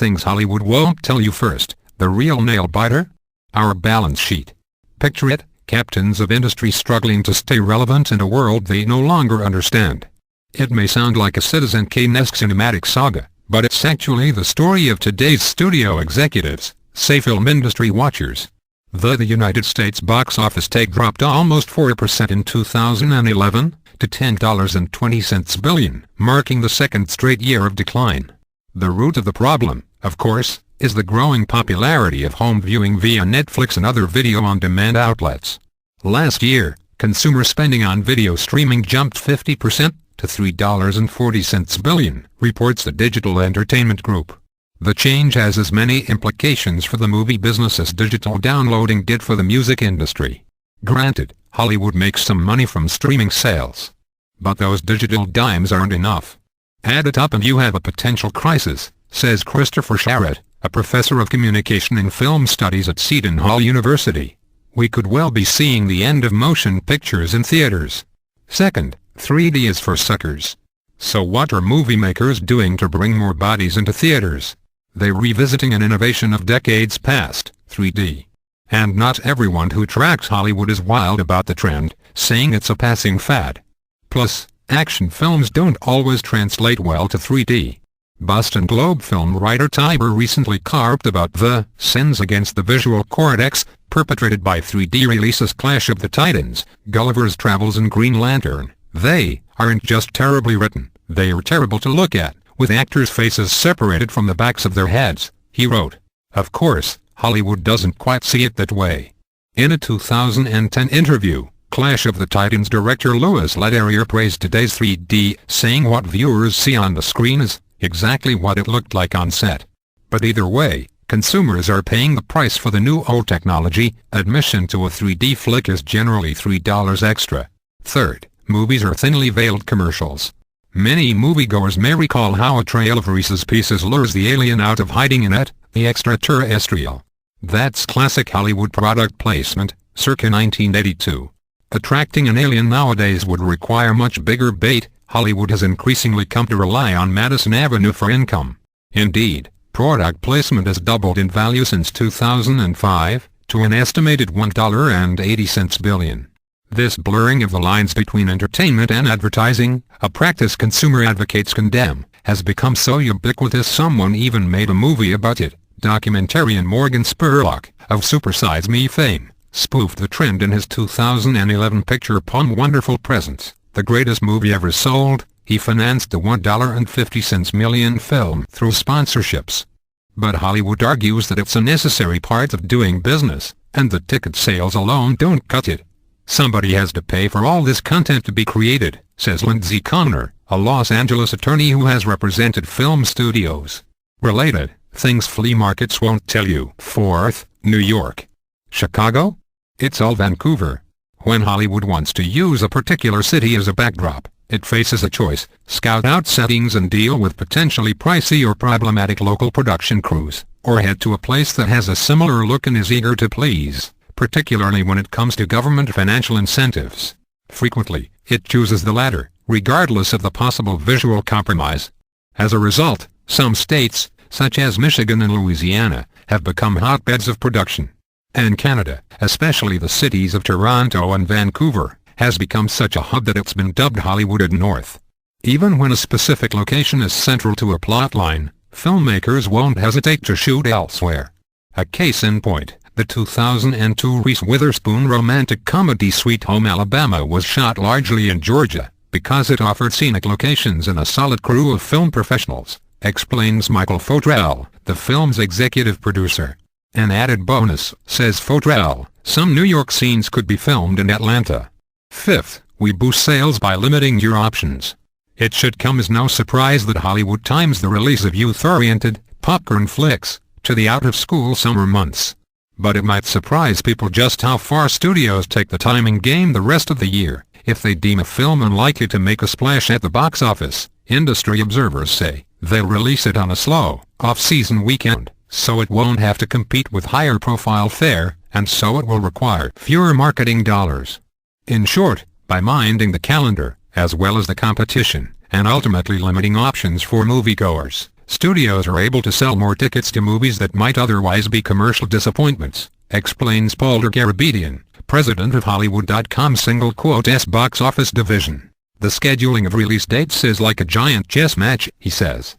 things Hollywood won't tell you first. The real nail-biter? Our balance sheet. Picture it, captains of industry struggling to stay relevant in a world they no longer understand. It may sound like a Citizen Kane-esque cinematic saga, but it's actually the story of today's studio executives, say film industry watchers. The United States box office take dropped almost 4% in 2011, to $10.20 billion, marking the second straight year of decline. The root of the problem, of course, is the growing popularity of home viewing via Netflix and other video-on-demand outlets. Last year, consumer spending on video streaming jumped 50% to $3.40 billion, reports the Digital Entertainment Group. The change has as many implications for the movie business as digital downloading did for the music industry. Granted, Hollywood makes some money from streaming sales. But those digital dimes aren't enough. Add it up and you have a potential crisis, says Christopher Sharratt, a professor of communication and film studies at Seton Hall University. We could well be seeing the end of motion pictures in theaters. Second, 3D is for suckers. So what are movie makers doing to bring more bodies into theaters? They're revisiting an innovation of decades past, 3D. And not everyone who tracks Hollywood is wild about the trend, saying it's a passing fad. Plus, action films don't always translate well to 3D. Boston Globe film writer Tiber recently carped about the sins against the visual cortex perpetrated by 3D releases Clash of the Titans, Gulliver's Travels and Green Lantern. They aren't just terribly written, they are terrible to look at, with actors' faces separated from the backs of their heads, he wrote. Of course, Hollywood doesn't quite see it that way. In a 2010 interview, Clash of the Titans director Louis Leterrier praised today's 3D, saying what viewers see on the screen is exactly what it looked like on set. But either way, consumers are paying the price for the new old technology. Admission to a 3D flick is generally $3 extra. Third, movies are thinly veiled commercials. Many moviegoers may recall how a trail of Reese's Pieces lures the alien out of hiding in it, the extraterrestrial. That's classic Hollywood product placement, circa 1982. Attracting an alien nowadays would require much bigger bait. Hollywood has increasingly come to rely on Madison Avenue for income. Indeed, product placement has doubled in value since 2005, to an estimated $1.80 billion. This blurring of the lines between entertainment and advertising, a practice consumer advocates condemn, has become so ubiquitous someone even made a movie about it. Documentarian Morgan Spurlock, of Super Size Me fame, spoofed the trend in his 2011 picture Palm Wonderful Presents, the greatest movie ever sold. He financed the $1.50 million film through sponsorships. But Hollywood argues that it's a necessary part of doing business, and the ticket sales alone don't cut it. Somebody has to pay for all this content to be created, says Lindsay Connor, a Los Angeles attorney who has represented film studios. Related things flea markets won't tell you. Fourth, New York. Chicago? It's all Vancouver. When Hollywood wants to use a particular city as a backdrop, it faces a choice: scout out settings and deal with potentially pricey or problematic local production crews, or head to a place that has a similar look and is eager to please, particularly when it comes to government financial incentives. Frequently, it chooses the latter, regardless of the possible visual compromise. As a result, some states, such as Michigan and Louisiana, have become hotbeds of production. And Canada, especially the cities of Toronto and Vancouver, has become such a hub that it's been dubbed Hollywood North. Even when a specific location is central to a plotline, filmmakers won't hesitate to shoot elsewhere. A case in point, the 2002 Reese Witherspoon romantic comedy Sweet Home Alabama was shot largely in Georgia, because it offered scenic locations and a solid crew of film professionals, explains Michael Fotrell, the film's executive producer. An added bonus, says Fotrell, some New York scenes could be filmed in Atlanta. Fifth, we boost sales by limiting your options. It should come as no surprise that Hollywood times the release of youth-oriented, popcorn flicks, to the out-of-school summer months. But it might surprise people just how far studios take the timing game the rest of the year, if they deem a film unlikely to make a splash at the box office. Industry observers say they'll release it on a slow, off-season weekend, so it won't have to compete with higher-profile fare, and so it will require fewer marketing dollars. In short, by minding the calendar, as well as the competition, and ultimately limiting options for moviegoers, Studios are able to sell more tickets to movies that might otherwise be commercial disappointments, explains Paul Garabedian, president of Hollywood.com's single quote S box office division. The scheduling of release dates is like a giant chess match, he says.